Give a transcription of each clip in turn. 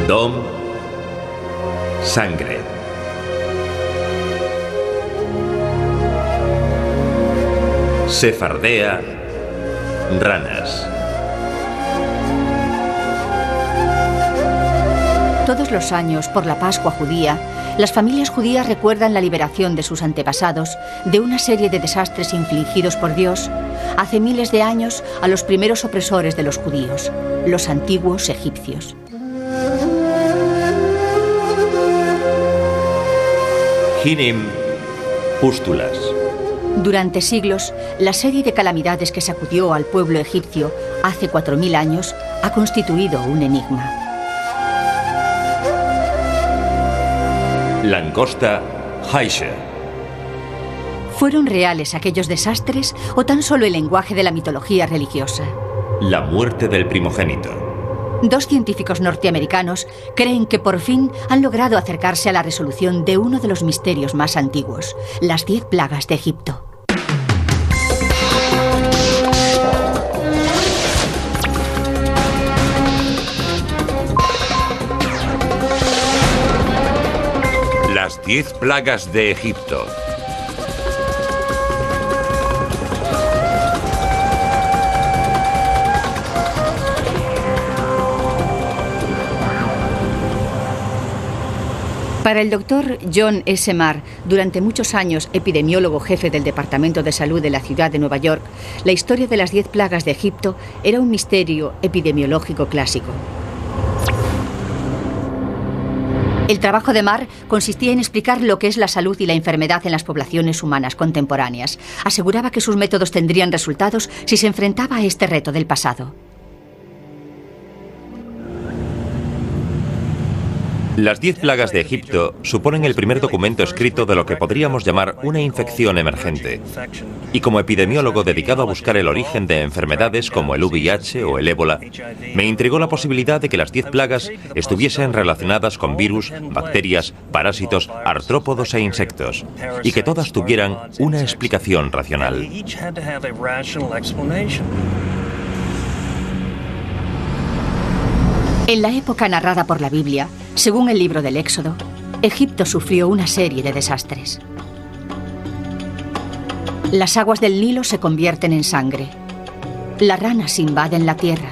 Dom, sangre. Sefardea, ranas. Todos los años, por la Pascua judía, las familias judías recuerdan la liberación de sus antepasados de una serie de desastres infligidos por Dios hace miles de años a los primeros opresores de los judíos, los antiguos egipcios. Hinim, pústulas. Durante siglos, la serie de calamidades que sacudió al pueblo egipcio hace 4000 años ha constituido un enigma. Langosta, Haisha. ¿Fueron reales aquellos desastres o tan solo el lenguaje de la mitología religiosa? La muerte del primogénito. 2 científicos norteamericanos creen que por fin han logrado acercarse a la resolución de uno de los misterios más antiguos, las 10 plagas de Egipto. Las 10 plagas de Egipto. Para el doctor John S. Marr, durante muchos años epidemiólogo jefe del Departamento de Salud de la ciudad de Nueva York, la historia de las 10 plagas de Egipto era un misterio epidemiológico clásico. El trabajo de Marr consistía en explicar lo que es la salud y la enfermedad en las poblaciones humanas contemporáneas. Aseguraba que sus métodos tendrían resultados si se enfrentaba a este reto del pasado. Las 10 plagas de Egipto suponen el primer documento escrito de lo que podríamos llamar una infección emergente. Y como epidemiólogo dedicado a buscar el origen de enfermedades como el VIH o el ébola, me intrigó la posibilidad de que las 10 plagas estuviesen relacionadas con virus, bacterias, parásitos, artrópodos e insectos, y que todas tuvieran una explicación racional. En la época narrada por la Biblia, según el libro del Éxodo, Egipto sufrió una serie de desastres. Las aguas del Nilo se convierten en sangre. Las ranas invaden la tierra.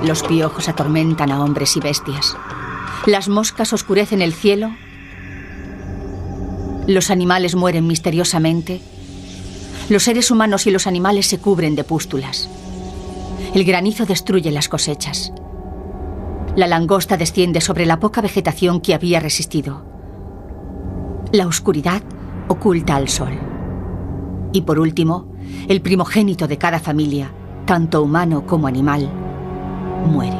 Los piojos atormentan a hombres y bestias. Las moscas oscurecen el cielo. Los animales mueren misteriosamente. Los seres humanos y los animales se cubren de pústulas. El granizo destruye las cosechas. La langosta desciende sobre la poca vegetación que había resistido. La oscuridad oculta al sol. Y por último, el primogénito de cada familia, tanto humano como animal, muere.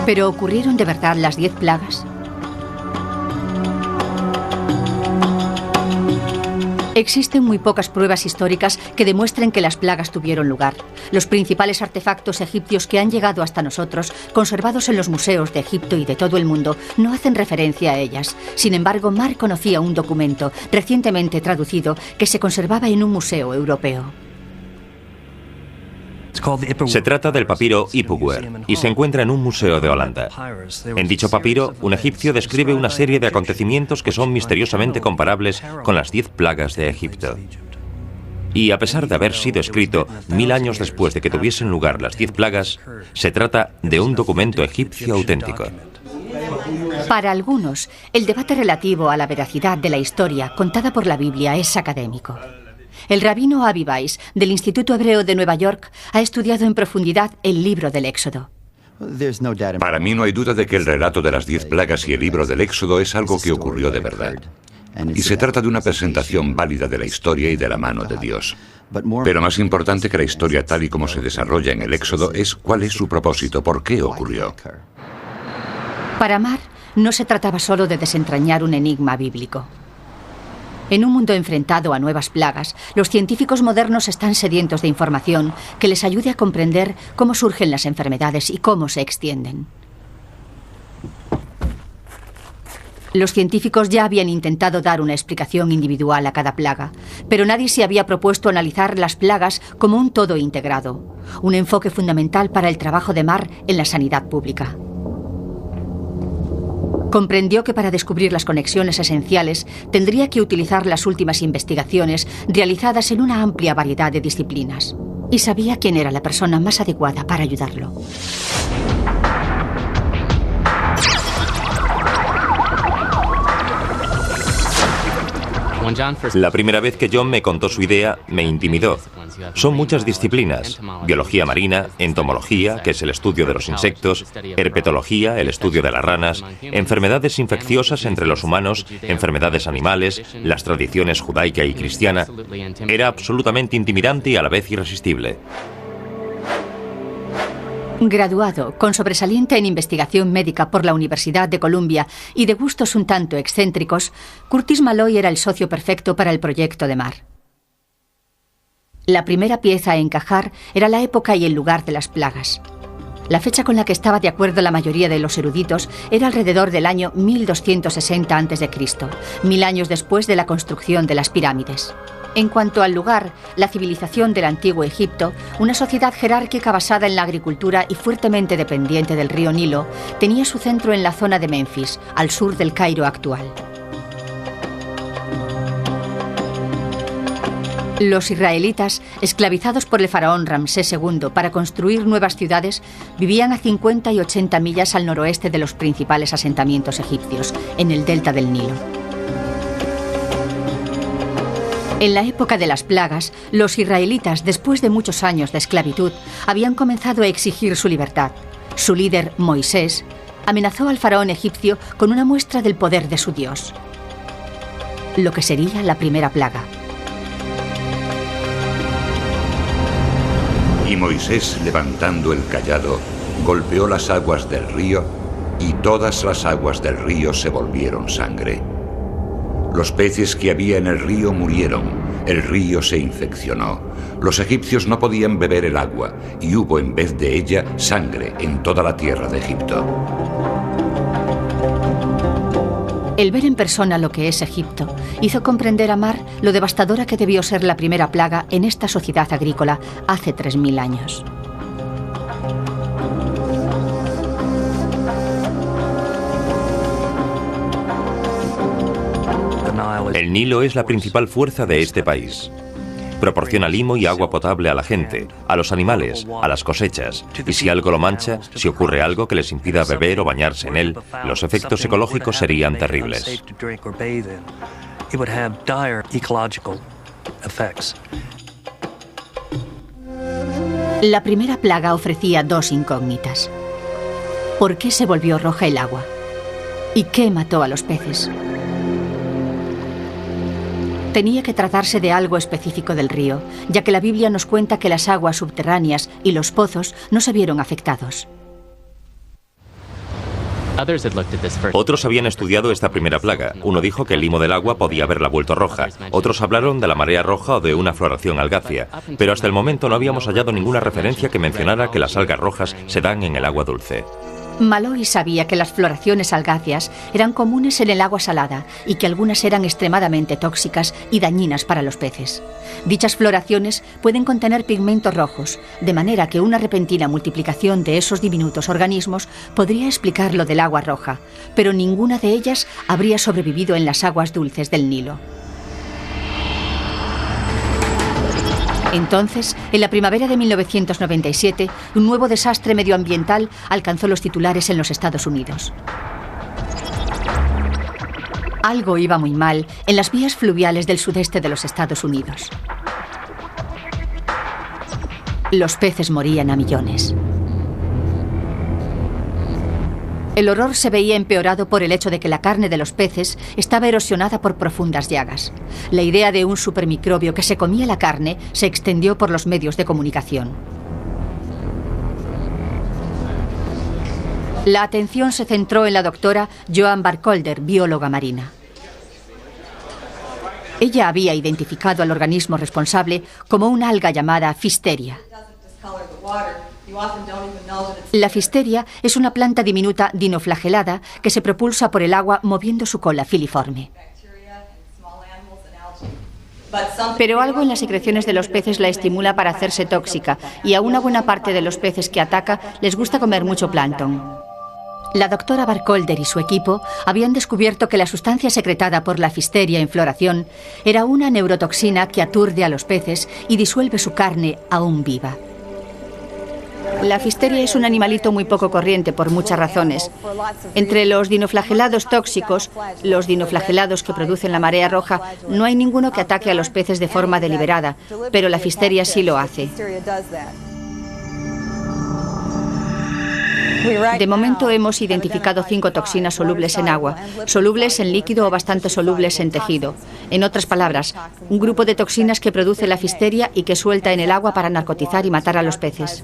¿Pero ocurrieron de verdad las 10 plagas? Existen muy pocas pruebas históricas que demuestren que las plagas tuvieron lugar. Los principales artefactos egipcios que han llegado hasta nosotros, conservados en los museos de Egipto y de todo el mundo, no hacen referencia a ellas. Sin embargo, Marr conocía un documento, recientemente traducido, que se conservaba en un museo europeo. Se trata del papiro Ipuwer y se encuentra en un museo de Holanda. En dicho papiro, un egipcio describe una serie de acontecimientos que son misteriosamente comparables con las 10 plagas de Egipto. Y a pesar de haber sido escrito 1000 años después de que tuviesen lugar las 10 plagas, se trata de un documento egipcio auténtico. Para algunos, el debate relativo a la veracidad de la historia contada por la Biblia es académico. El rabino Avi Weiss, del Instituto Hebreo de Nueva York, ha estudiado en profundidad el libro del Éxodo. Para mí no hay duda de que el relato de las 10 plagas y el libro del Éxodo es algo que ocurrió de verdad. Y se trata de una presentación válida de la historia y de la mano de Dios. Pero más importante que la historia tal y como se desarrolla en el Éxodo es cuál es su propósito, por qué ocurrió. Para Marr, no se trataba solo de desentrañar un enigma bíblico. En un mundo enfrentado a nuevas plagas, los científicos modernos están sedientos de información que les ayude a comprender cómo surgen las enfermedades y cómo se extienden. Los científicos ya habían intentado dar una explicación individual a cada plaga, pero nadie se había propuesto analizar las plagas como un todo integrado, un enfoque fundamental para el trabajo de Marr en la sanidad pública. Comprendió que para descubrir las conexiones esenciales tendría que utilizar las últimas investigaciones realizadas en una amplia variedad de disciplinas, y sabía quién era la persona más adecuada para ayudarlo. La primera vez que John me contó su idea, me intimidó. Son muchas disciplinas: biología marina, entomología, que es el estudio de los insectos, herpetología, el estudio de las ranas, enfermedades infecciosas entre los humanos, enfermedades animales, las tradiciones judaica y cristiana. Era absolutamente intimidante y a la vez irresistible. Graduado con sobresaliente en investigación médica por la Universidad de Columbia y de gustos un tanto excéntricos, Curtis Malloy era el socio perfecto para el proyecto de Marr. La primera pieza a encajar era la época y el lugar de las plagas. La fecha con la que estaba de acuerdo la mayoría de los eruditos era alrededor del año 1260 a.C., 1000 años después de la construcción de las pirámides. En cuanto al lugar, la civilización del antiguo Egipto, una sociedad jerárquica basada en la agricultura y fuertemente dependiente del río Nilo, tenía su centro en la zona de Memphis, al sur del Cairo actual. Los israelitas, esclavizados por el faraón Ramsés II para construir nuevas ciudades, vivían a 50 y 80 millas al noroeste de los principales asentamientos egipcios, en el delta del Nilo. En la época de las plagas, los israelitas, después de muchos años de esclavitud, habían comenzado a exigir su libertad. Su líder, Moisés, amenazó al faraón egipcio con una muestra del poder de su Dios, lo que sería la primera plaga. Y Moisés, levantando el cayado, golpeó las aguas del río, y todas las aguas del río se volvieron sangre. Los peces que había en el río murieron, el río se infeccionó. Los egipcios no podían beber el agua, y hubo en vez de ella sangre en toda la tierra de Egipto. El ver en persona lo que es Egipto hizo comprender a Marr lo devastadora que debió ser la primera plaga en esta sociedad agrícola hace 3000 años. El Nilo es la principal fuerza de este país. Proporciona limo y agua potable a la gente, a los animales, a las cosechas. Y si algo lo mancha, si ocurre algo que les impida beber o bañarse en él, los efectos ecológicos serían terribles. La primera plaga ofrecía dos incógnitas. ¿Por qué se volvió roja el agua? ¿Y qué mató a los peces? Tenía que tratarse de algo específico del río, ya que la Biblia nos cuenta que las aguas subterráneas y los pozos no se vieron afectados. Otros habían estudiado esta primera plaga. Uno dijo que el limo del agua podía haberla vuelto roja. Otros hablaron de la marea roja o de una floración algácea. Pero hasta el momento no habíamos hallado ninguna referencia que mencionara que las algas rojas se dan en el agua dulce. Malloy sabía que las floraciones algáceas eran comunes en el agua salada y que algunas eran extremadamente tóxicas y dañinas para los peces. Dichas floraciones pueden contener pigmentos rojos, de manera que una repentina multiplicación de esos diminutos organismos podría explicar lo del agua roja, pero ninguna de ellas habría sobrevivido en las aguas dulces del Nilo. Entonces, en la primavera de 1997, un nuevo desastre medioambiental alcanzó los titulares en los Estados Unidos. Algo iba muy mal en las vías fluviales del sudeste de los Estados Unidos. Los peces morían a millones. El horror se veía empeorado por el hecho de que la carne de los peces estaba erosionada por profundas llagas. La idea de un supermicrobio que se comía la carne se extendió por los medios de comunicación. La atención se centró en la doctora Joan Barcolder, bióloga marina. Ella había identificado al organismo responsable como una alga llamada Pfisteria. La Pfisteria es una planta diminuta dinoflagelada que se propulsa por el agua moviendo su cola filiforme. Pero algo en las secreciones de los peces la estimula para hacerse tóxica, y a una buena parte de los peces que ataca les gusta comer mucho plancton. La doctora Barcolder y su equipo habían descubierto que la sustancia secretada por la Pfisteria en floración era una neurotoxina que aturde a los peces y disuelve su carne aún viva. La Pfisteria es un animalito muy poco corriente por muchas razones. Entre los dinoflagelados tóxicos, los dinoflagelados que producen la marea roja, no hay ninguno que ataque a los peces de forma deliberada, pero la Pfisteria sí lo hace. De momento hemos identificado 5 toxinas solubles en agua, solubles en líquido o bastante solubles en tejido. En otras palabras, un grupo de toxinas que produce la Pfisteria y que suelta en el agua para narcotizar y matar a los peces.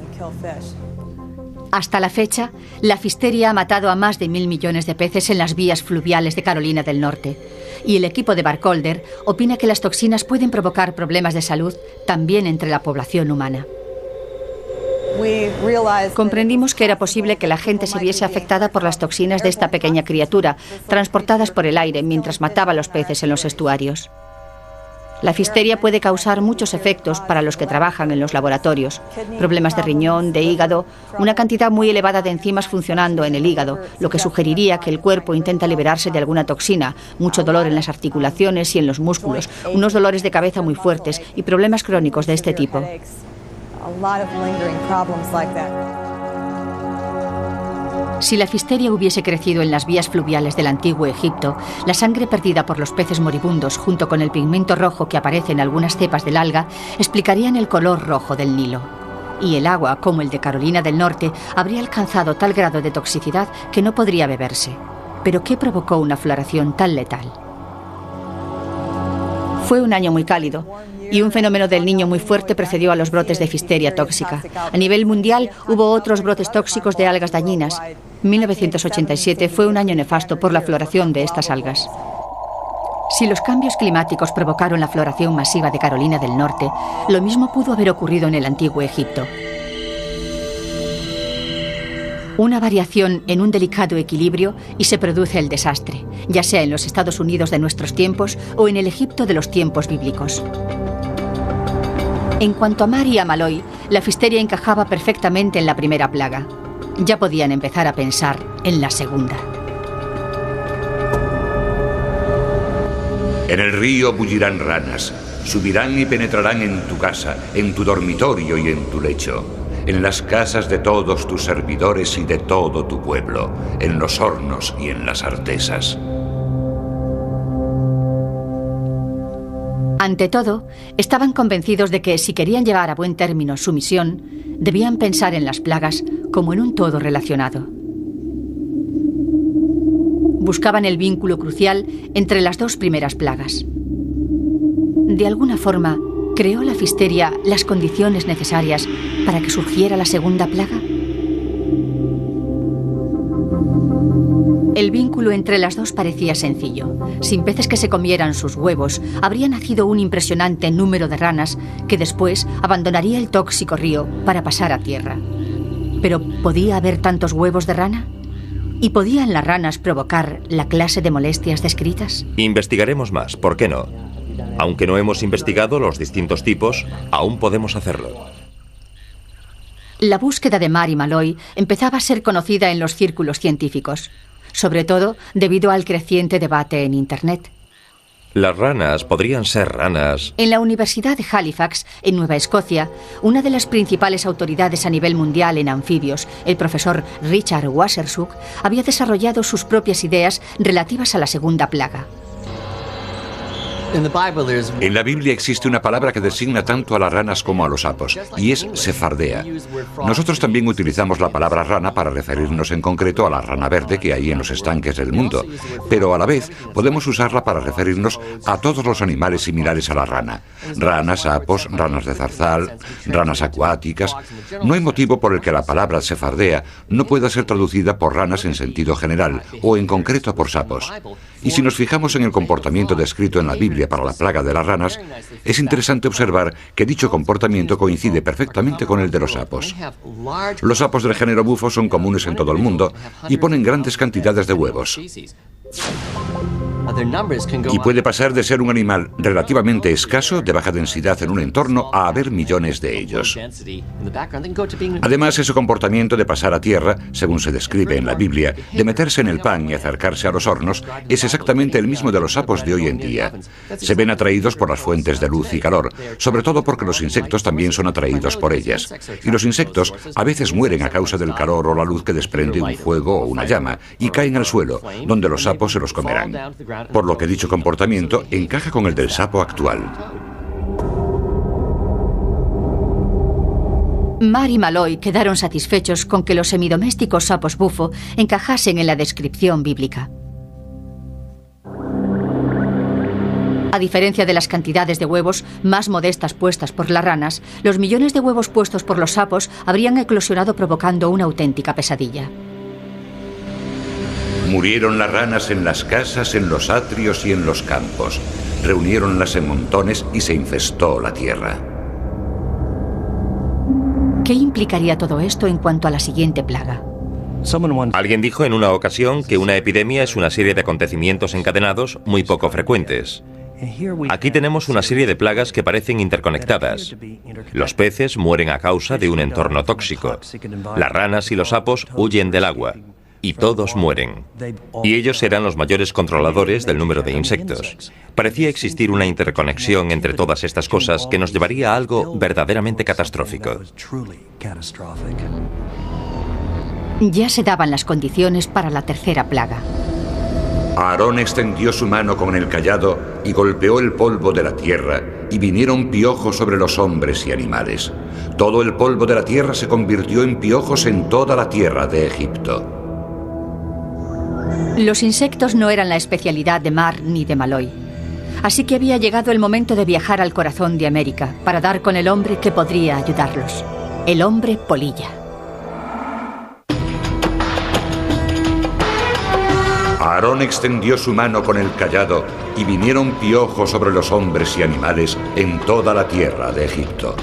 Hasta la fecha, la Pfisteria ha matado a más de 1.000 millones de peces en las vías fluviales de Carolina del Norte. Y el equipo de Barcolder opina que las toxinas pueden provocar problemas de salud también entre la población humana. Comprendimos que era posible que la gente se viese afectada por las toxinas de esta pequeña criatura, transportadas por el aire mientras mataba a los peces en los estuarios. La Pfisteria puede causar muchos efectos para los que trabajan en los laboratorios. Problemas de riñón, de hígado, una cantidad muy elevada de enzimas funcionando en el hígado, lo que sugeriría que el cuerpo intenta liberarse de alguna toxina, mucho dolor en las articulaciones y en los músculos, unos dolores de cabeza muy fuertes y problemas crónicos de este tipo. Si la Pfisteria hubiese crecido en las vías fluviales del antiguo Egipto, la sangre perdida por los peces moribundos junto con el pigmento rojo que aparece en algunas cepas del alga explicarían el color rojo del Nilo. Y el agua, como el de Carolina del Norte, habría alcanzado tal grado de toxicidad que no podría beberse. ¿Pero qué provocó una floración tan letal? Fue un año muy cálido y un fenómeno del Niño muy fuerte precedió a los brotes de Pfisteria tóxica. A nivel mundial hubo otros brotes tóxicos de algas dañinas. 1987 fue un año nefasto por la floración de estas algas. Si los cambios climáticos provocaron la floración masiva de Carolina del Norte, lo mismo pudo haber ocurrido en el antiguo Egipto. Una variación en un delicado equilibrio y se produce el desastre, ya sea en los Estados Unidos de nuestros tiempos o en el Egipto de los tiempos bíblicos. En cuanto a Mar y a Malloy, la Pfisteria encajaba perfectamente en la primera plaga. Ya podían empezar a pensar en la segunda. En el río bullirán ranas, subirán y penetrarán en tu casa, en tu dormitorio y en tu lecho, en las casas de todos tus servidores y de todo tu pueblo, en los hornos y en las artesas. Ante todo, estaban convencidos de que si querían llevar a buen término su misión, debían pensar en las plagas como en un todo relacionado. Buscaban el vínculo crucial entre las dos primeras plagas. De alguna forma, ¿creó la Pfisteria las condiciones necesarias para que surgiera la segunda plaga? El vínculo entre las dos parecía sencillo. Sin peces que se comieran sus huevos, habría nacido un impresionante número de ranas que después abandonaría el tóxico río para pasar a tierra. ¿Pero podía haber tantos huevos de rana? ¿Y podían las ranas provocar la clase de molestias descritas? Investigaremos más, ¿por qué no? Aunque no hemos investigado los distintos tipos, aún podemos hacerlo. La búsqueda de Mar y Malloy empezaba a ser conocida en los círculos científicos, sobre todo debido al creciente debate en Internet. Las ranas podrían ser ranas. En la Universidad de Halifax, en Nueva Escocia, una de las principales autoridades a nivel mundial en anfibios, el profesor Richard Wasserzuck, había desarrollado sus propias ideas relativas a la segunda plaga. En la Biblia existe una palabra que designa tanto a las ranas como a los sapos, y es sefardea. Nosotros también utilizamos la palabra rana para referirnos en concreto a la rana verde que hay en los estanques del mundo, pero a la vez podemos usarla para referirnos a todos los animales similares a la rana. Ranas, sapos, ranas de zarzal, ranas acuáticas. No hay motivo por el que la palabra sefardea no pueda ser traducida por ranas en sentido general, o en concreto por sapos. Y si nos fijamos en el comportamiento descrito en la Biblia, Biblia para la plaga de las ranas, es interesante observar que dicho comportamiento coincide perfectamente con el de los sapos. Los sapos del género bufo son comunes en todo el mundo y ponen grandes cantidades de huevos. Y puede pasar de ser un animal relativamente escaso, de baja densidad en un entorno, a haber millones de ellos. Además, ese comportamiento de pasar a tierra, según se describe en la Biblia, de meterse en el pan y acercarse a los hornos, es exactamente el mismo de los sapos de hoy en día. Se ven atraídos por las fuentes de luz y calor, sobre todo porque los insectos también son atraídos por ellas. Y los insectos a veces mueren a causa del calor o la luz que desprende un fuego o una llama, y caen al suelo, donde los sapos se los comerán. Por lo que dicho comportamiento encaja con el del sapo actual. Mar y Malloy quedaron satisfechos con que los semidomésticos sapos bufo encajasen en la descripción bíblica. A diferencia de las cantidades de huevos más modestas puestas por las ranas, los millones de huevos puestos por los sapos habrían eclosionado provocando una auténtica pesadilla. Murieron las ranas en las casas, en los atrios y en los campos. Reuniéronlas en montones y se infestó la tierra. ¿Qué implicaría todo esto en cuanto a la siguiente plaga? Alguien dijo en una ocasión que una epidemia es una serie de acontecimientos encadenados muy poco frecuentes. Aquí tenemos una serie de plagas que parecen interconectadas. Los peces mueren a causa de un entorno tóxico. Las ranas y los sapos huyen del agua. Y todos mueren. Y ellos eran los mayores controladores del número de insectos. Parecía existir una interconexión entre todas estas cosas que nos llevaría a algo verdaderamente catastrófico. Ya se daban las condiciones para la tercera plaga. Aarón extendió su mano con el cayado y golpeó el polvo de la tierra, y vinieron piojos sobre los hombres y animales. Todo el polvo de la tierra se convirtió en piojos en toda la tierra de Egipto. Los insectos no eran la especialidad de Mar ni de Malloy. Así que había llegado el momento de viajar al corazón de América para dar con el hombre que podría ayudarlos. El hombre polilla. Aarón extendió su mano con el cayado y vinieron piojos sobre los hombres y animales en toda la tierra de Egipto.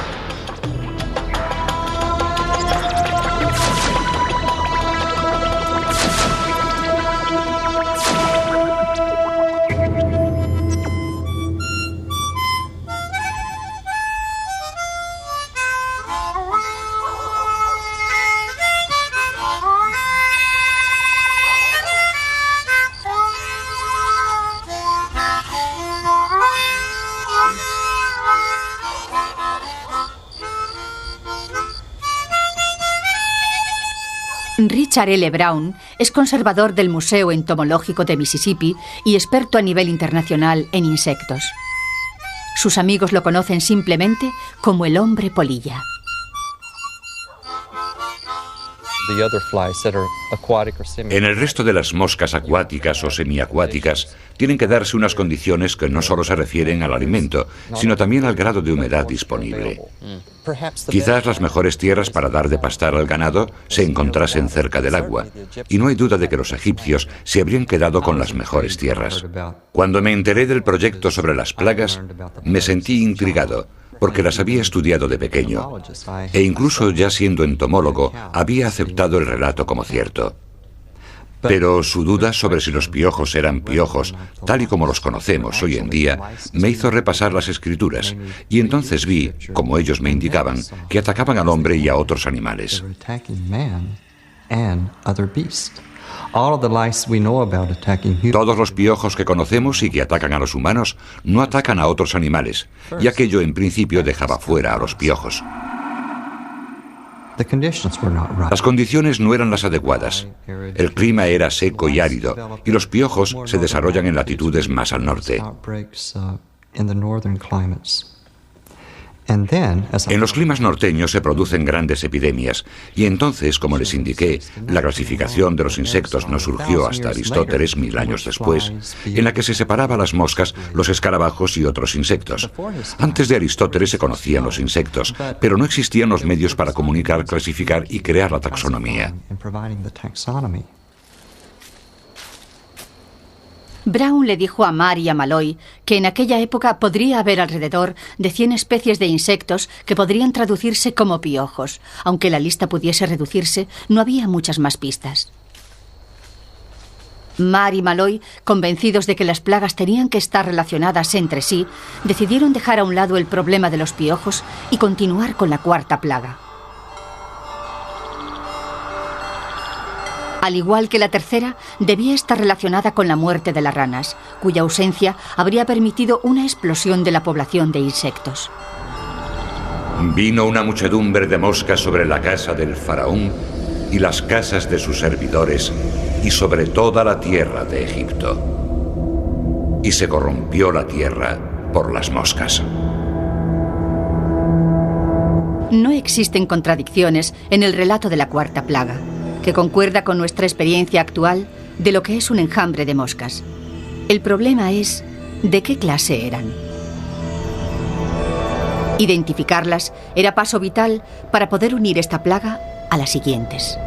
Richard L. Brown es conservador del Museo Entomológico de Mississippi y experto a nivel internacional en insectos. Sus amigos lo conocen simplemente como el hombre polilla. En el resto de las moscas acuáticas o semiacuáticas tienen que darse unas condiciones que no solo se refieren al alimento, sino también al grado de humedad disponible. Quizás las mejores tierras para dar de pastar al ganado se encontrasen cerca del agua, y no hay duda de que los egipcios se habrían quedado con las mejores tierras. Cuando me enteré del proyecto sobre las plagas, me sentí intrigado, porque las había estudiado de pequeño, e incluso ya siendo entomólogo, había aceptado el relato como cierto. Pero su duda sobre si los piojos eran piojos, tal y como los conocemos hoy en día, me hizo repasar las escrituras, y entonces vi, como ellos me indicaban, que atacaban al hombre y a otros animales. Todos los piojos que conocemos y que atacan a los humanos no atacan a otros animales, y aquello en principio dejaba fuera a los piojos. Las condiciones no eran las adecuadas. El clima era seco y árido, y los piojos se desarrollan en latitudes más al norte. En los climas norteños se producen grandes epidemias, y entonces, como les indiqué, la clasificación de los insectos no surgió hasta Aristóteles 1000 años después, en la que se separaba las moscas, los escarabajos y otros insectos. Antes de Aristóteles se conocían los insectos, pero no existían los medios para comunicar, clasificar y crear la taxonomía. Brown le dijo a Mar y a Malloy que en aquella época podría haber alrededor de 100 especies de insectos que podrían traducirse como piojos. Aunque la lista pudiese reducirse, no había muchas más pistas. Mar y Malloy, convencidos de que las plagas tenían que estar relacionadas entre sí, decidieron dejar a un lado el problema de los piojos y continuar con la cuarta plaga. Al igual que la tercera, debía estar relacionada con la muerte de las ranas, cuya ausencia habría permitido una explosión de la población de insectos. Vino una muchedumbre de moscas sobre la casa del faraón y las casas de sus servidores y sobre toda la tierra de Egipto. Y se corrompió la tierra por las moscas. No existen contradicciones en el relato de la cuarta plaga, que concuerda con nuestra experiencia actual de lo que es un enjambre de moscas. El problema es de qué clase eran. Identificarlas era paso vital para poder unir esta plaga a las siguientes.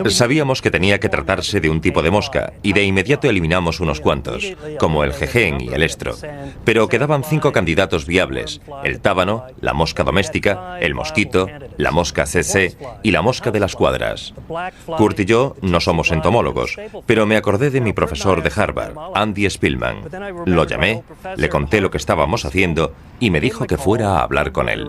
Sabíamos que tenía que tratarse de un tipo de mosca y de inmediato eliminamos unos cuantos, como el jején y el estro. Pero quedaban 5 candidatos viables: el tábano, la mosca doméstica, el mosquito, la mosca tsetse y la mosca de las cuadras. Kurt y yo no somos entomólogos, pero me acordé de mi profesor de Harvard, Andy Spielman. Lo llamé, le conté lo que estábamos haciendo y me dijo que fuera a hablar con él.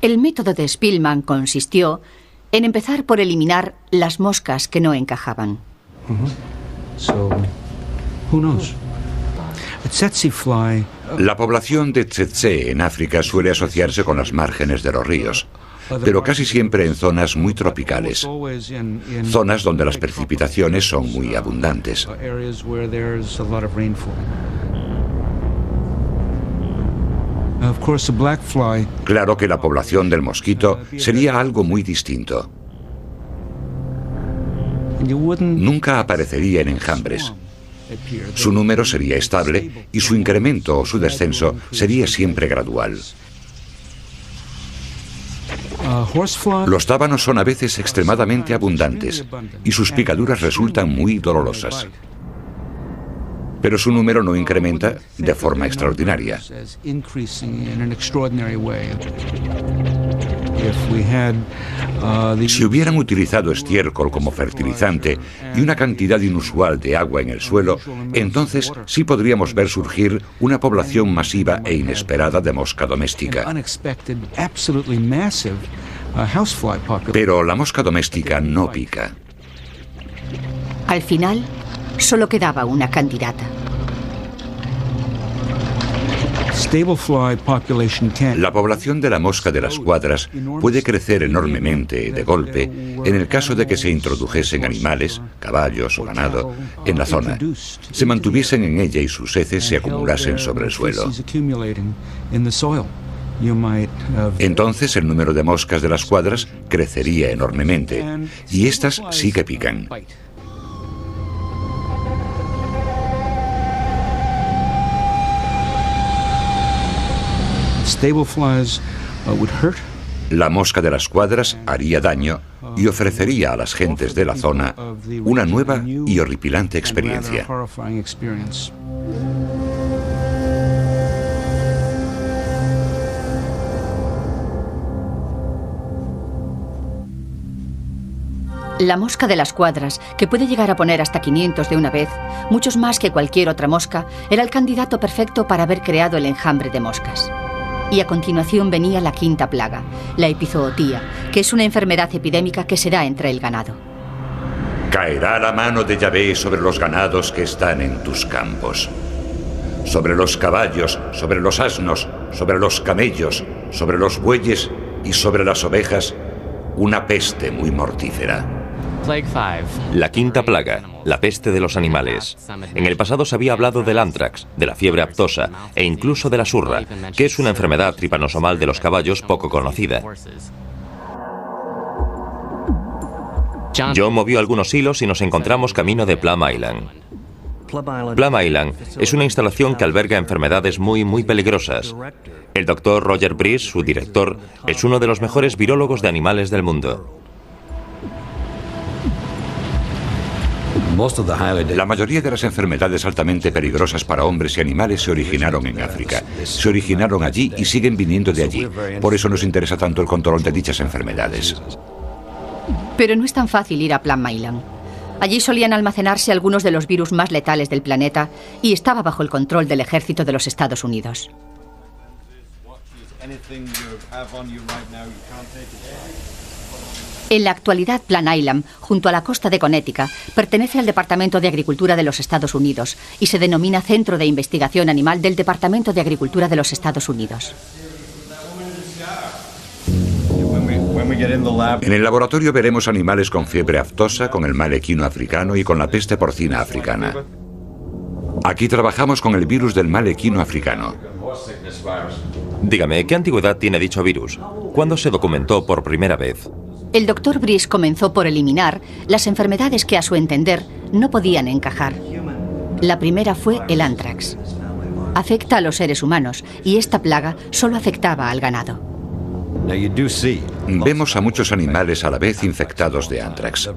El método de Spielman consistió en empezar por eliminar las moscas que no encajaban. La población de tsetse en África suele asociarse con las márgenes de los ríos, pero casi siempre en zonas muy tropicales, zonas donde las precipitaciones son muy abundantes. Claro que la población del mosquito sería algo muy distinto. Nunca aparecería en enjambres. Su número sería estable y su incremento o su descenso sería siempre gradual. Los tábanos son a veces extremadamente abundantes y sus picaduras resultan muy dolorosas. Pero su número no incrementa de forma extraordinaria. Si hubieran utilizado estiércol como fertilizante y una cantidad inusual de agua en el suelo, entonces sí podríamos ver surgir una población masiva e inesperada de mosca doméstica. Pero la mosca doméstica no pica. Al final, solo quedaba una candidata. La población de la mosca de las cuadras puede crecer enormemente de golpe en el caso de que se introdujesen animales, caballos o ganado, en la zona, se mantuviesen en ella y sus heces se acumulasen sobre el suelo. Entonces el número de moscas de las cuadras crecería enormemente y estas sí que pican. La mosca de las cuadras haría daño y ofrecería a las gentes de la zona una nueva y horripilante experiencia. La mosca de las cuadras, que puede llegar a poner hasta 500 de una vez, muchos más que cualquier otra mosca, era el candidato perfecto para haber creado el enjambre de moscas. Y a continuación venía la quinta plaga, la epizootía, que es una enfermedad epidémica que se da entre el ganado. Caerá la mano de Yahvé sobre los ganados que están en tus campos, sobre los caballos, sobre los asnos, sobre los camellos, sobre los bueyes y sobre las ovejas, una peste muy mortífera. La quinta plaga, la peste de los animales. En el pasado se había hablado del anthrax, de la fiebre aftosa e incluso de la surra, que es una enfermedad tripanosomal de los caballos poco conocida. John movió algunos hilos y nos encontramos camino de Plum Island. Plum Island es una instalación que alberga enfermedades muy peligrosas. El doctor Roger Breeze, su director, es uno de los mejores virólogos de animales del mundo. La mayoría de las enfermedades altamente peligrosas para hombres y animales se originaron en África. Se originaron allí y siguen viniendo de allí. Por eso nos interesa tanto el control de dichas enfermedades. Pero no es tan fácil ir a Plum Island. Allí solían almacenarse algunos de los virus más letales del planeta y estaba bajo el control del ejército de los Estados Unidos. En la actualidad, Plum Island, junto a la costa de Connecticut, pertenece al Departamento de Agricultura de los Estados Unidos y se denomina Centro de Investigación Animal del Departamento de Agricultura de los Estados Unidos. En el laboratorio veremos animales con fiebre aftosa, con el mal equino africano y con la peste porcina africana. Aquí trabajamos con el virus del mal equino africano. Dígame, ¿qué antigüedad tiene dicho virus? ¿Cuándo se documentó por primera vez? El doctor Breeze comenzó por eliminar las enfermedades que, a su entender, no podían encajar. La primera fue el ántrax. Afecta a los seres humanos y esta plaga solo afectaba al ganado. Vemos a muchos animales a la vez infectados de ántrax.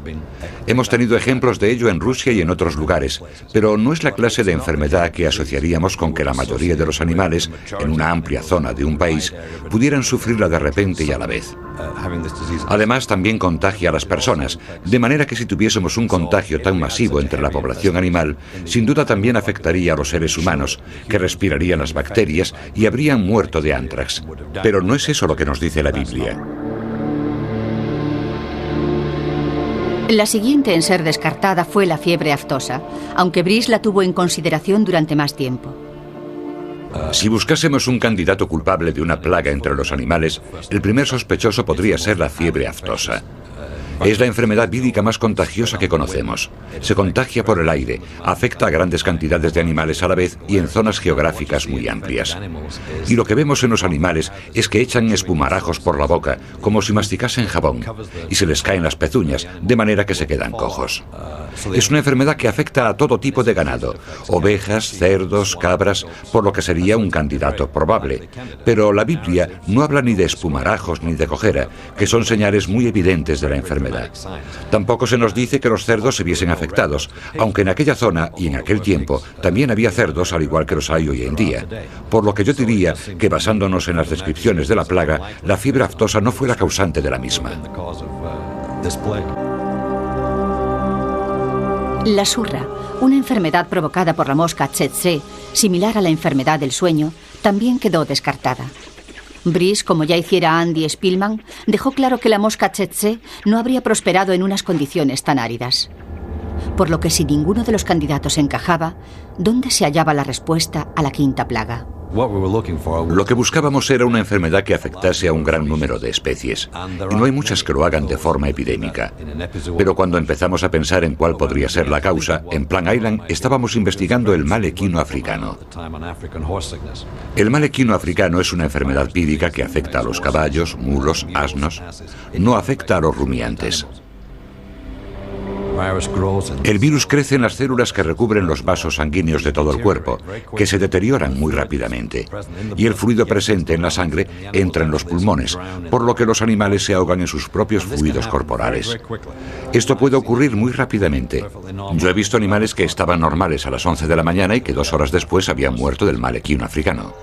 Hemos tenido ejemplos de ello en Rusia y en otros lugares, pero no es la clase de enfermedad que asociaríamos con que la mayoría de los animales, en una amplia zona de un país, pudieran sufrirla de repente y a la vez. Además, también contagia a las personas, de manera que si tuviésemos un contagio tan masivo entre la población animal, sin duda también afectaría a los seres humanos, que respirarían las bacterias y habrían muerto de ántrax. Pero no es eso lo que nos dice la Biblia. La siguiente en ser descartada fue la fiebre aftosa, aunque Breeze la tuvo en consideración durante más tiempo. Si buscásemos un candidato culpable de una plaga entre los animales, el primer sospechoso podría ser la fiebre aftosa. Es la enfermedad vírica más contagiosa que conocemos. Se contagia por el aire, afecta a grandes cantidades de animales a la vez y en zonas geográficas muy amplias. Y lo que vemos en los animales es que echan espumarajos por la boca, como si masticasen jabón, y se les caen las pezuñas, de manera que se quedan cojos. Es una enfermedad que afecta a todo tipo de ganado, ovejas, cerdos, cabras, por lo que sería un candidato probable. Pero la Biblia no habla ni de espumarajos ni de cojera, que son señales muy evidentes de la enfermedad. Tampoco se nos dice que los cerdos se viesen afectados, aunque en aquella zona y en aquel tiempo también había cerdos al igual que los hay hoy en día. Por lo que yo diría que, basándonos en las descripciones de la plaga, la fiebre aftosa no fue la causante de la misma. La surra, una enfermedad provocada por la mosca tsetse, similar a la enfermedad del sueño, también quedó descartada. Breeze, como ya hiciera Andy Spielman, dejó claro que la mosca tsetse no habría prosperado en unas condiciones tan áridas. Por lo que si ninguno de los candidatos encajaba, ¿dónde se hallaba la respuesta a la quinta plaga? Lo que buscábamos era una enfermedad que afectase a un gran número de especies, y no hay muchas que lo hagan de forma epidémica. Pero cuando empezamos a pensar en cuál podría ser la causa, en Plum Island estábamos investigando el mal equino africano. El mal equino africano es una enfermedad vírica que afecta a los caballos, mulos, asnos. No afecta a los rumiantes. El virus crece en las células que recubren los vasos sanguíneos de todo el cuerpo, que se deterioran muy rápidamente, y el fluido presente en la sangre entra en los pulmones, por lo que los animales se ahogan en sus propios fluidos corporales. Esto puede ocurrir muy rápidamente. Yo he visto animales que estaban normales a las 11 de la mañana y que 2 horas después habían muerto del mal equino africano.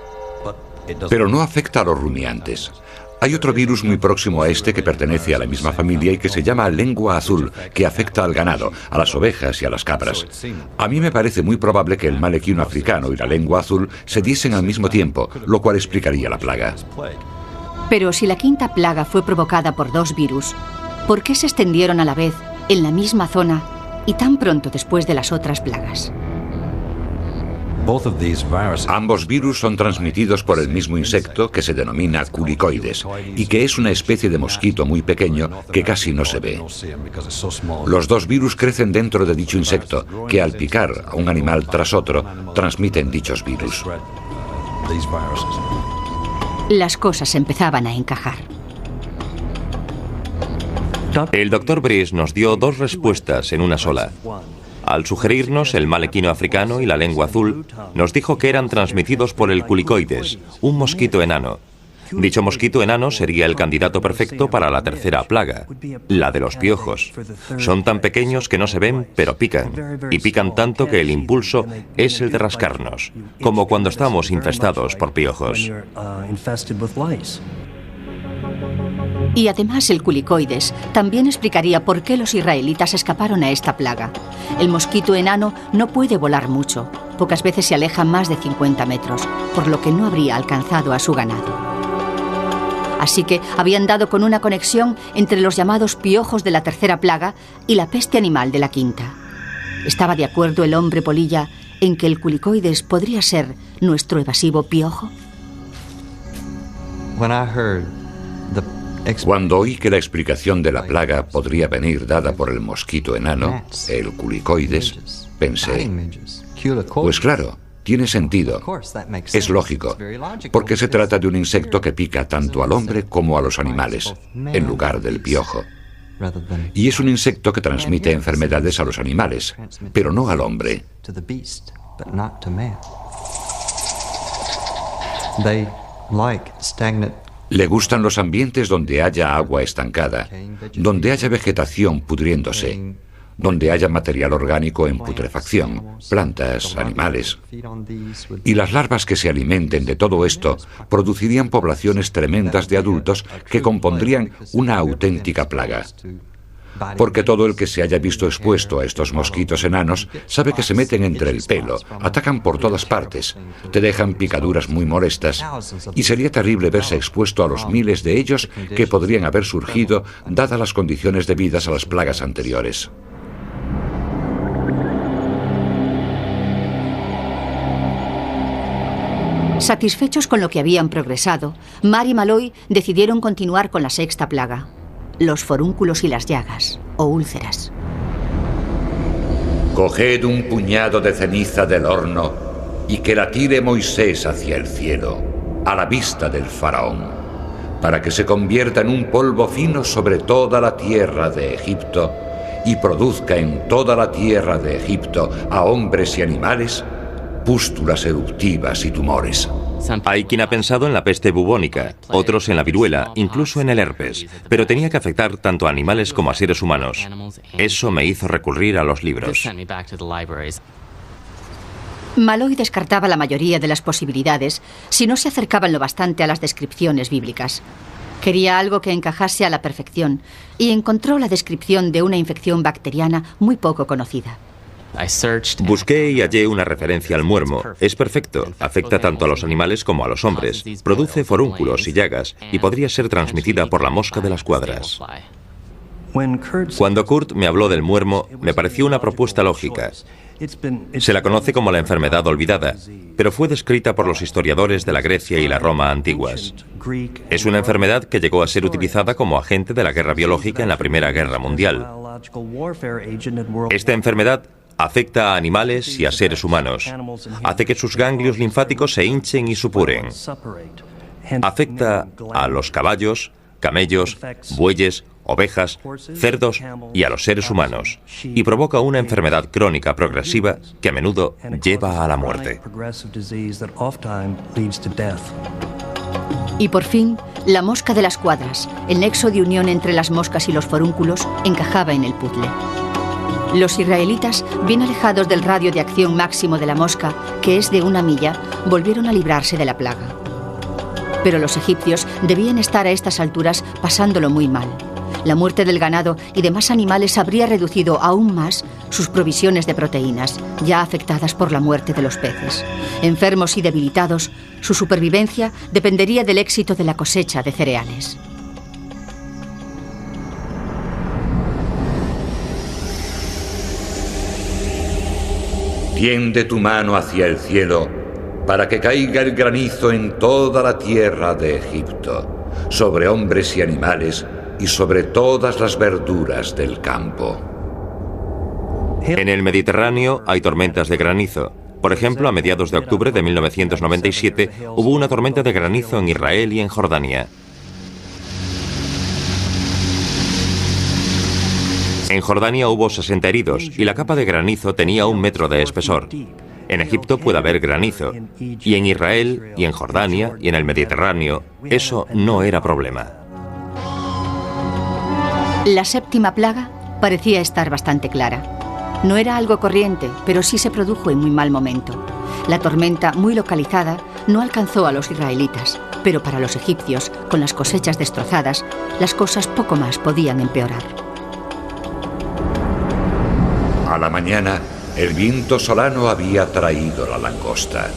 Pero no afecta a los rumiantes. Hay otro virus muy próximo a este que pertenece a la misma familia y que se llama lengua azul, que afecta al ganado, a las ovejas y a las cabras. A mí me parece muy probable que el mal equino africano y la lengua azul se diesen al mismo tiempo, lo cual explicaría la plaga. Pero si la quinta plaga fue provocada por 2 virus, ¿por qué se extendieron a la vez, en la misma zona y tan pronto después de las otras plagas? Ambos virus son transmitidos por el mismo insecto que se denomina culicoides y que es una especie de mosquito muy pequeño que casi no se ve. Los 2 virus crecen dentro de dicho insecto que al picar a un animal tras otro transmiten dichos virus. Las cosas empezaban a encajar. El doctor Breeze nos dio 2 respuestas en una sola. Al sugerirnos el mal equino africano y la lengua azul, nos dijo que eran transmitidos por el culicoides, un mosquito enano. Dicho mosquito enano sería el candidato perfecto para la tercera plaga, la de los piojos. Son tan pequeños que no se ven, pero pican. Y pican tanto que el impulso es el de rascarnos, como cuando estamos infestados por piojos. Y además el culicoides también explicaría por qué los israelitas escaparon a esta plaga. El mosquito enano no puede volar mucho. Pocas veces se aleja más de 50 metros, por lo que no habría alcanzado a su ganado. Así que habían dado con una conexión entre los llamados piojos de la tercera plaga y la peste animal de la quinta. ¿Estaba de acuerdo el hombre polilla en que el culicoides podría ser nuestro evasivo piojo? Cuando oí que la explicación de la plaga podría venir dada por el mosquito enano, el culicoides, pensé, pues claro, tiene sentido, es lógico, porque se trata de un insecto que pica tanto al hombre como a los animales, en lugar del piojo. Y es un insecto que transmite enfermedades a los animales, pero no al hombre. Le gustan los ambientes donde haya agua estancada, donde haya vegetación pudriéndose, donde haya material orgánico en putrefacción, plantas, animales. Y las larvas que se alimenten de todo esto producirían poblaciones tremendas de adultos que compondrían una auténtica plaga. Porque todo el que se haya visto expuesto a estos mosquitos enanos sabe que se meten entre el pelo, atacan por todas partes, te dejan picaduras muy molestas, y sería terrible verse expuesto a los miles de ellos que podrían haber surgido dadas las condiciones debidas a las plagas anteriores. Satisfechos con lo que habían progresado, Mar y Malloy decidieron continuar con la sexta plaga: los forúnculos y las llagas, o úlceras. Coged un puñado de ceniza del horno y que la tire Moisés hacia el cielo, a la vista del faraón, para que se convierta en un polvo fino sobre toda la tierra de Egipto y produzca en toda la tierra de Egipto a hombres y animales pústulas eruptivas y tumores. Hay quien ha pensado en la peste bubónica, otros en la viruela, incluso en el herpes, pero tenía que afectar tanto a animales como a seres humanos. Eso me hizo recurrir a los libros. Malloy descartaba la mayoría de las posibilidades si no se acercaban lo bastante a las descripciones bíblicas. Quería algo que encajase a la perfección y encontró la descripción de una infección bacteriana muy poco conocida. Busqué y hallé una referencia al muermo. Es perfecto, afecta tanto a los animales como a los hombres, produce forúnculos y llagas y podría ser transmitida por la mosca de las cuadras. Cuando Kurt me habló del muermo, me pareció una propuesta lógica. Se la conoce como la enfermedad olvidada, pero fue descrita por los historiadores de la Grecia y la Roma antiguas. Es una enfermedad que llegó a ser utilizada como agente de la guerra biológica en la Primera Guerra Mundial. Esta enfermedad afecta a animales y a seres humanos. Hace que sus ganglios linfáticos se hinchen y supuren. Afecta a los caballos, camellos, bueyes, ovejas, cerdos y a los seres humanos, y provoca una enfermedad crónica progresiva que a menudo lleva a la muerte. Y por fin, la mosca de las cuadras, el nexo de unión entre las moscas y los forúnculos, encajaba en el puzzle. Los israelitas, bien alejados del radio de acción máximo de la mosca, que es de 1 milla, volvieron a librarse de la plaga. Pero los egipcios debían estar a estas alturas pasándolo muy mal. La muerte del ganado y demás animales habría reducido aún más sus provisiones de proteínas, ya afectadas por la muerte de los peces. Enfermos y debilitados, su supervivencia dependería del éxito de la cosecha de cereales. Tiende tu mano hacia el cielo para que caiga el granizo en toda la tierra de Egipto, sobre hombres y animales y sobre todas las verduras del campo. En el Mediterráneo hay tormentas de granizo. Por ejemplo, a mediados de octubre de 1997 hubo una tormenta de granizo en Israel y en Jordania. En Jordania hubo 60 heridos y la capa de granizo tenía 1 metro de espesor. En Egipto puede haber granizo, y en Israel, y en Jordania, y en el Mediterráneo, eso no era problema. La 7ª plaga parecía estar bastante clara. No era algo corriente, pero sí se produjo en muy mal momento. La tormenta, muy localizada, no alcanzó a los israelitas, pero para los egipcios, con las cosechas destrozadas, las cosas poco más podían empeorar. A la mañana, el viento solano había traído la langosta.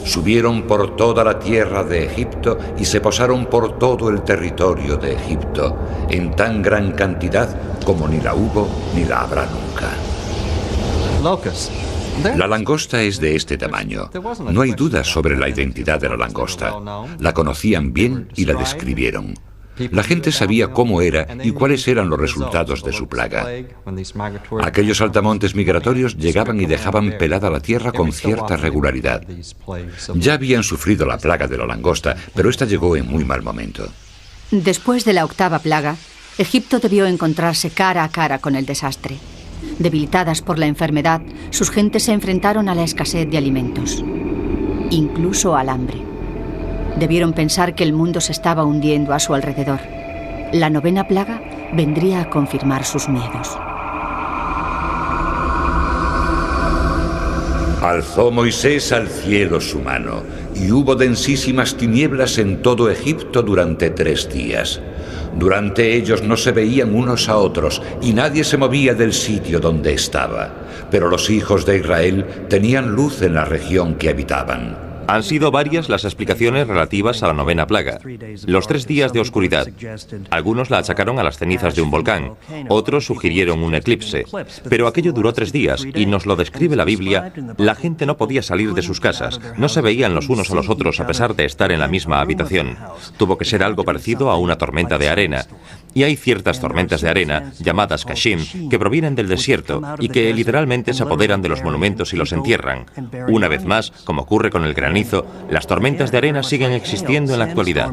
Subieron por toda la tierra de Egipto y se posaron por todo el territorio de Egipto, en tan gran cantidad como ni la hubo ni la habrá nunca. La langosta es de este tamaño. No hay duda sobre la identidad de la langosta. La conocían bien y la describieron. La gente sabía cómo era y cuáles eran los resultados de su plaga. Aquellos saltamontes migratorios llegaban y dejaban pelada la tierra con cierta regularidad. Ya habían sufrido la plaga de la langosta, pero esta llegó en muy mal momento. Después de la 8ª plaga, Egipto debió encontrarse cara a cara con el desastre. Debilitadas por la enfermedad, sus gentes se enfrentaron a la escasez de alimentos, incluso al hambre. Debieron pensar que el mundo se estaba hundiendo a su alrededor. La 9ª plaga vendría a confirmar sus miedos. Alzó Moisés al cielo su mano, y hubo densísimas tinieblas en todo Egipto durante 3 días. Durante ellos no se veían unos a otros, y nadie se movía del sitio donde estaba. Pero los hijos de Israel tenían luz en la región que habitaban. Han sido varias las explicaciones relativas a la 9ª plaga. Los 3 días de oscuridad. Algunos la achacaron a las cenizas de un volcán, otros sugirieron un eclipse. Pero aquello duró 3 días y nos lo describe la Biblia. La gente no podía salir de sus casas, no se veían los unos a los otros a pesar de estar en la misma habitación. Tuvo que ser algo parecido a una tormenta de arena. Y hay ciertas tormentas de arena, llamadas Kashim, que provienen del desierto y que literalmente se apoderan de los monumentos y los entierran. Una vez más, como ocurre con el granizo, las tormentas de arena siguen existiendo en la actualidad.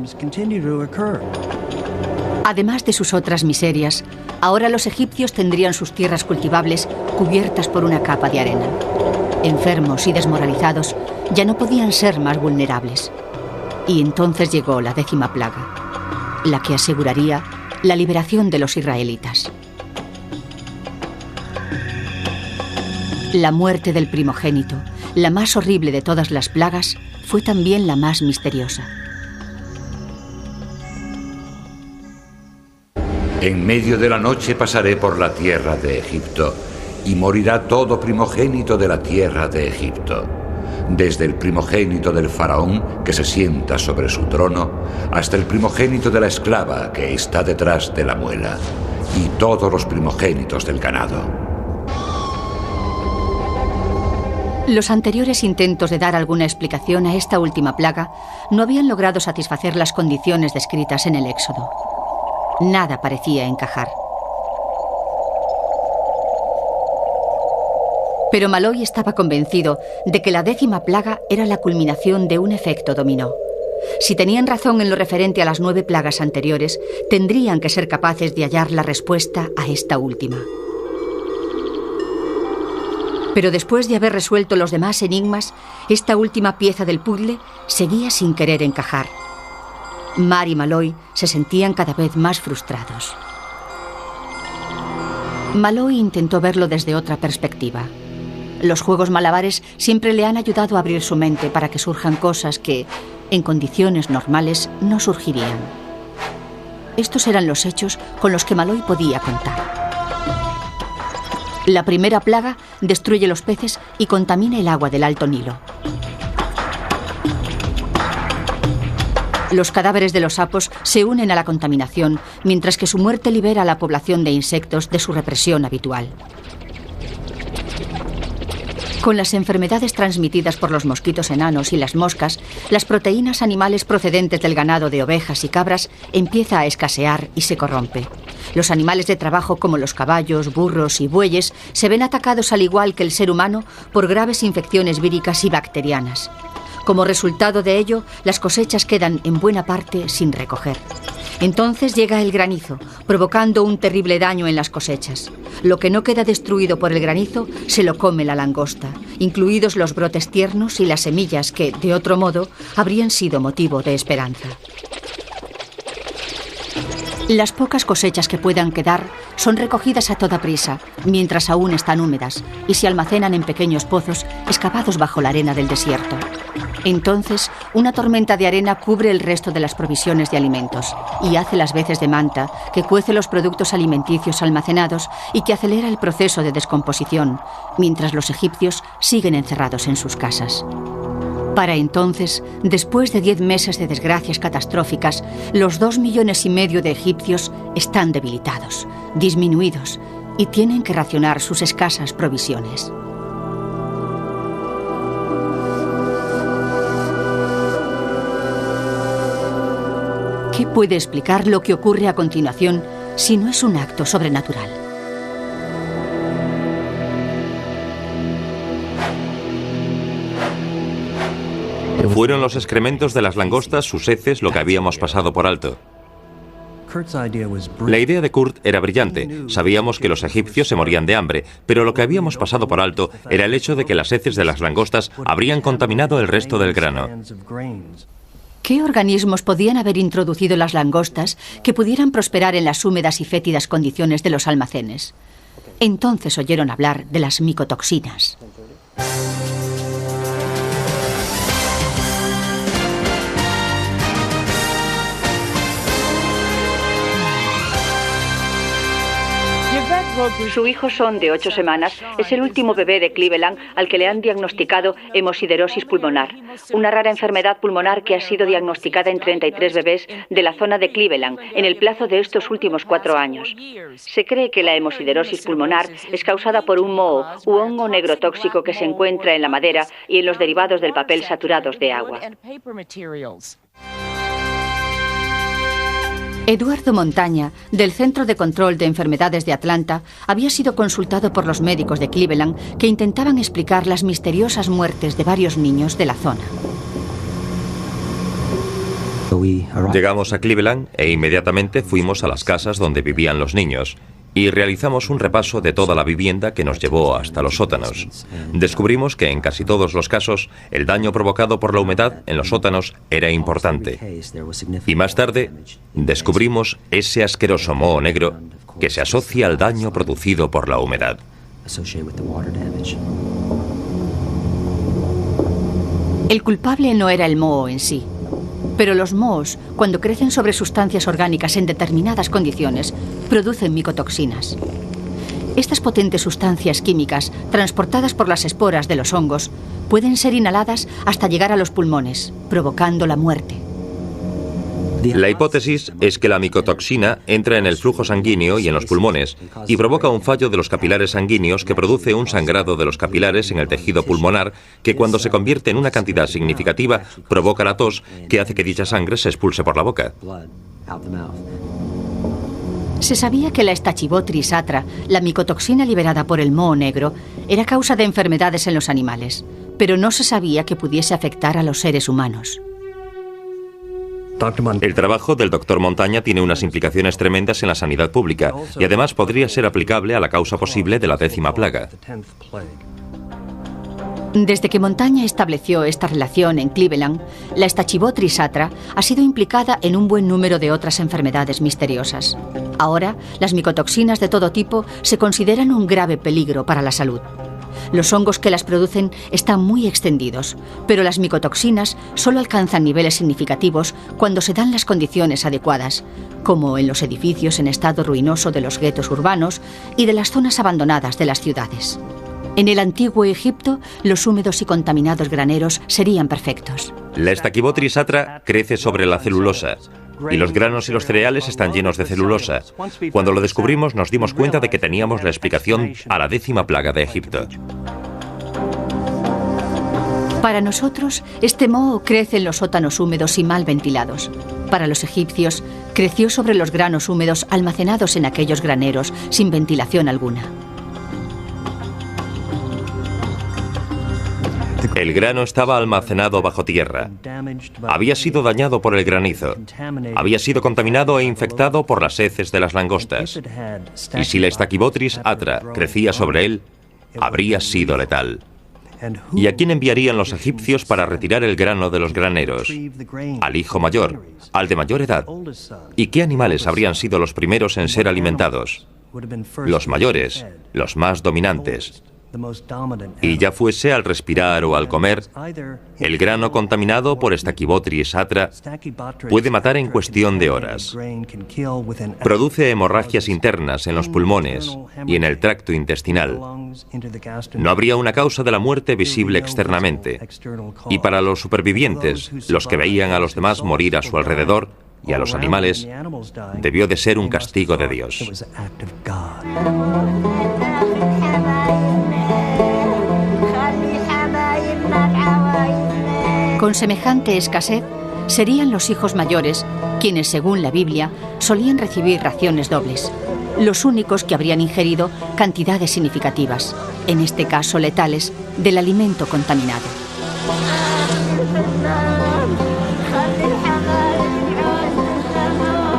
Además de sus otras miserias, ahora los egipcios tendrían sus tierras cultivables cubiertas por una capa de arena. Enfermos y desmoralizados ya no podían ser más vulnerables. Y entonces llegó la 10ª plaga, la que aseguraría la liberación de los israelitas. La muerte del primogénito, la más horrible de todas las plagas, fue también la más misteriosa. En medio de la noche pasaré por la tierra de Egipto, y morirá todo primogénito de la tierra de Egipto, desde el primogénito del faraón que se sienta sobre su trono, hasta el primogénito de la esclava que está detrás de la muela, y todos los primogénitos del ganado. Los anteriores intentos de dar alguna explicación a esta última plaga no habían logrado satisfacer las condiciones descritas en el Éxodo. Nada parecía encajar. Pero Malloy estaba convencido de que la 10ª plaga era la culminación de un efecto dominó. Si tenían razón en lo referente a las 9 plagas anteriores, tendrían que ser capaces de hallar la respuesta a esta última. Pero después de haber resuelto los demás enigmas, esta última pieza del puzzle seguía sin querer encajar. Mar y Malloy se sentían cada vez más frustrados. Malloy intentó verlo desde otra perspectiva. Los juegos malabares siempre le han ayudado a abrir su mente para que surjan cosas que, en condiciones normales, no surgirían. Estos eran los hechos con los que Malloy podía contar. La primera plaga destruye los peces y contamina el agua del Alto Nilo. Los cadáveres de los sapos se unen a la contaminación, mientras que su muerte libera a la población de insectos de su represión habitual. Con las enfermedades transmitidas por los mosquitos enanos y las moscas, las proteínas animales procedentes del ganado de ovejas y cabras empieza a escasear y se corrompe. Los animales de trabajo como los caballos, burros y bueyes se ven atacados al igual que el ser humano por graves infecciones víricas y bacterianas. Como resultado de ello, las cosechas quedan en buena parte sin recoger. Entonces llega el granizo, provocando un terrible daño en las cosechas. Lo que no queda destruido por el granizo se lo come la langosta, incluidos los brotes tiernos y las semillas que, de otro modo, habrían sido motivo de esperanza. Las pocas cosechas que puedan quedar son recogidas a toda prisa, mientras aún están húmedas, y se almacenan en pequeños pozos excavados bajo la arena del desierto. Entonces, una tormenta de arena cubre el resto de las provisiones de alimentos y hace las veces de manta que cuece los productos alimenticios almacenados y que acelera el proceso de descomposición, mientras los egipcios siguen encerrados en sus casas. Para entonces, después de 10 meses de desgracias catastróficas, los 2,5 millones de egipcios están debilitados, disminuidos y tienen que racionar sus escasas provisiones. ¿Qué puede explicar lo que ocurre a continuación si no es un acto sobrenatural? Fueron los excrementos de las langostas, sus heces, lo que habíamos pasado por alto. La idea de Kurt era brillante. Sabíamos que los egipcios se morían de hambre, pero lo que habíamos pasado por alto era el hecho de que las heces de las langostas habrían contaminado el resto del grano. ¿Qué organismos podían haber introducido las langostas que pudieran prosperar en las húmedas y fétidas condiciones de los almacenes? Entonces oyeron hablar de las micotoxinas. Su hijo Son, de 8 semanas, es el último bebé de Cleveland al que le han diagnosticado hemosiderosis pulmonar, una rara enfermedad pulmonar que ha sido diagnosticada en 33 bebés de la zona de Cleveland en el plazo de estos últimos 4 años. Se cree que la hemosiderosis pulmonar es causada por un moho u hongo negro tóxico que se encuentra en la madera y en los derivados del papel saturados de agua. Eduardo Montaña, del Centro de Control de Enfermedades de Atlanta, había sido consultado por los médicos de Cleveland que intentaban explicar las misteriosas muertes de varios niños de la zona. Llegamos a Cleveland e inmediatamente fuimos a las casas donde vivían los niños y realizamos un repaso de toda la vivienda que nos llevó hasta los sótanos. Descubrimos que en casi todos los casos el daño provocado por la humedad en los sótanos era importante. Y más tarde descubrimos ese asqueroso moho negro que se asocia al daño producido por la humedad. El culpable no era el moho en sí, pero los mohos, cuando crecen sobre sustancias orgánicas en determinadas condiciones, producen micotoxinas. Estas potentes sustancias químicas, transportadas por las esporas de los hongos, pueden ser inhaladas hasta llegar a los pulmones, provocando la muerte. La hipótesis es que la micotoxina entra en el flujo sanguíneo y en los pulmones y provoca un fallo de los capilares sanguíneos que produce un sangrado de los capilares en el tejido pulmonar que, cuando se convierte en una cantidad significativa, provoca la tos que hace que dicha sangre se expulse por la boca. Se sabía que la Stachybotrys atra, la micotoxina liberada por el moho negro, era causa de enfermedades en los animales, pero no se sabía que pudiese afectar a los seres humanos. El trabajo del Dr. Montaña tiene unas implicaciones tremendas en la sanidad pública y además podría ser aplicable a la causa posible de la 10ª plaga. Desde que Montaña estableció esta relación en Cleveland, la Stachybotrys atra ha sido implicada en un buen número de otras enfermedades misteriosas. Ahora, las micotoxinas de todo tipo se consideran un grave peligro para la salud. Los hongos que las producen están muy extendidos, pero las micotoxinas solo alcanzan niveles significativos cuando se dan las condiciones adecuadas, como en los edificios en estado ruinoso de los guetos urbanos y de las zonas abandonadas de las ciudades. En el antiguo Egipto, los húmedos y contaminados graneros serían perfectos. La Stachybotrys atra crece sobre la celulosa y los granos y los cereales están llenos de celulosa. Cuando lo descubrimos nos dimos cuenta de que teníamos la explicación a la 10ª plaga de Egipto. Para nosotros, este moho crece en los sótanos húmedos y mal ventilados. Para los egipcios, creció sobre los granos húmedos almacenados en aquellos graneros sin ventilación alguna. El grano estaba almacenado bajo tierra. Había sido dañado por el granizo. Había sido contaminado e infectado por las heces de las langostas. Y si la Stachybotrys atra crecía sobre él, habría sido letal. ¿Y a quién enviarían los egipcios para retirar el grano de los graneros? Al hijo mayor, al de mayor edad. ¿Y qué animales habrían sido los primeros en ser alimentados? Los mayores, los más dominantes. Y ya fuese al respirar o al comer, el grano contaminado por Stachybotrys atra puede matar en cuestión de horas. Produce hemorragias internas en los pulmones y en el tracto intestinal. No habría una causa de la muerte visible externamente. Y para los supervivientes, los que veían a los demás morir a su alrededor, y a los animales, debió de ser un castigo de Dios. Con semejante escasez, serían los hijos mayores quienes, según la Biblia, solían recibir raciones dobles, los únicos que habrían ingerido cantidades significativas, en este caso letales, del alimento contaminado.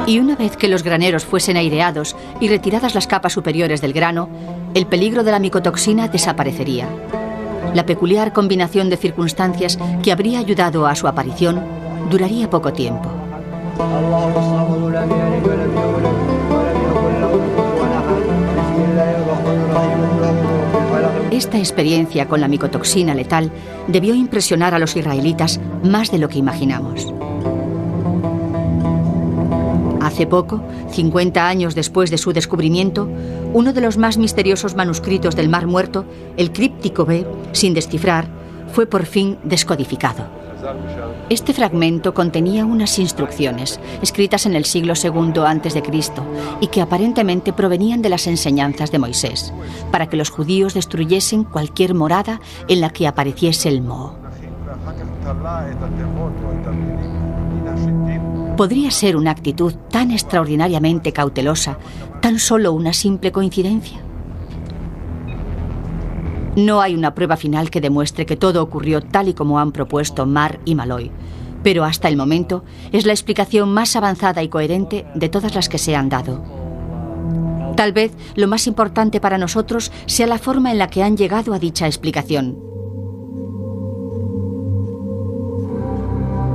Y una vez que los graneros fuesen aireados y retiradas las capas superiores del grano, el peligro de la micotoxina desaparecería. La peculiar combinación de circunstancias que habría ayudado a su aparición duraría poco tiempo. Esta experiencia con la micotoxina letal debió impresionar a los israelitas más de lo que imaginamos. Hace poco, 50 años después de su descubrimiento, uno de los más misteriosos manuscritos del Mar Muerto, el Críptico B, sin descifrar, fue por fin descodificado. Este fragmento contenía unas instrucciones, escritas en el siglo II a.C., y que aparentemente provenían de las enseñanzas de Moisés, para que los judíos destruyesen cualquier morada en la que apareciese el moho. ¿Podría ser una actitud tan extraordinariamente cautelosa tan solo una simple coincidencia? No hay una prueba final que demuestre que todo ocurrió tal y como han propuesto Marr y Malloy, pero hasta el momento es la explicación más avanzada y coherente de todas las que se han dado. Tal vez lo más importante para nosotros sea la forma en la que han llegado a dicha explicación.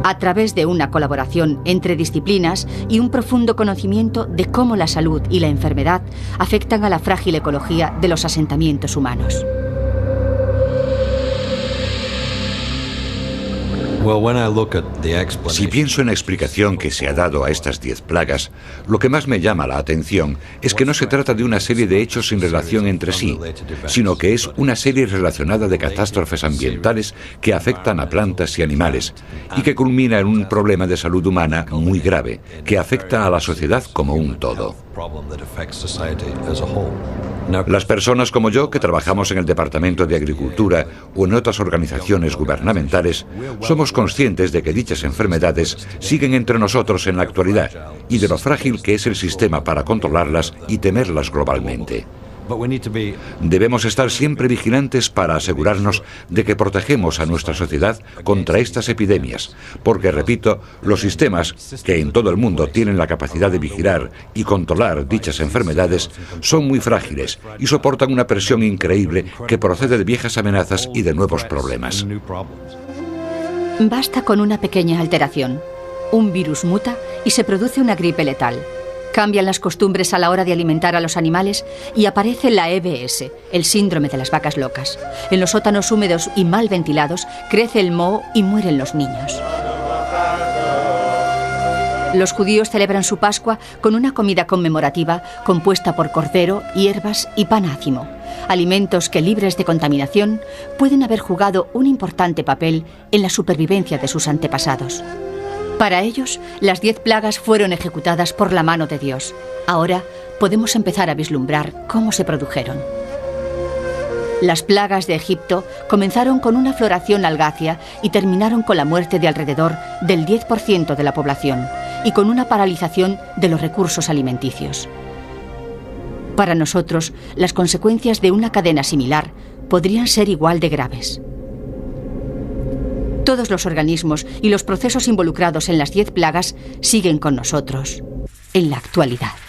A través de una colaboración entre disciplinas y un profundo conocimiento de cómo la salud y la enfermedad afectan a la frágil ecología de los asentamientos humanos. Si pienso en la explicación que se ha dado a estas 10 plagas, lo que más me llama la atención es que no se trata de una serie de hechos sin relación entre sí, sino que es una serie relacionada de catástrofes ambientales que afectan a plantas y animales y que culmina en un problema de salud humana muy grave, que afecta a la sociedad como un todo. Las personas como yo, que trabajamos en el Departamento de Agricultura o en otras organizaciones gubernamentales, somos conscientes de que dichas enfermedades siguen entre nosotros en la actualidad y de lo frágil que es el sistema para controlarlas y temerlas globalmente. Debemos estar siempre vigilantes para asegurarnos de que protegemos a nuestra sociedad contra estas epidemias, porque, repito, los sistemas que en todo el mundo tienen la capacidad de vigilar y controlar dichas enfermedades son muy frágiles y soportan una presión increíble que procede de viejas amenazas y de nuevos problemas. Basta con una pequeña alteración. Un virus muta y se produce una gripe letal. Cambian las costumbres a la hora de alimentar a los animales y aparece la EBS, el síndrome de las vacas locas. En los sótanos húmedos y mal ventilados crece el moho y mueren los niños. Los judíos celebran su Pascua con una comida conmemorativa compuesta por cordero, hierbas y pan ácimo, alimentos que, libres de contaminación, pueden haber jugado un importante papel en la supervivencia de sus antepasados. Para ellos, las 10 plagas fueron ejecutadas por la mano de Dios. Ahora podemos empezar a vislumbrar cómo se produjeron. Las plagas de Egipto comenzaron con una floración algácea y terminaron con la muerte de alrededor del 10% de la población y con una paralización de los recursos alimenticios. Para nosotros, las consecuencias de una cadena similar podrían ser igual de graves. Todos los organismos y los procesos involucrados en las 10 plagas siguen con nosotros en la actualidad.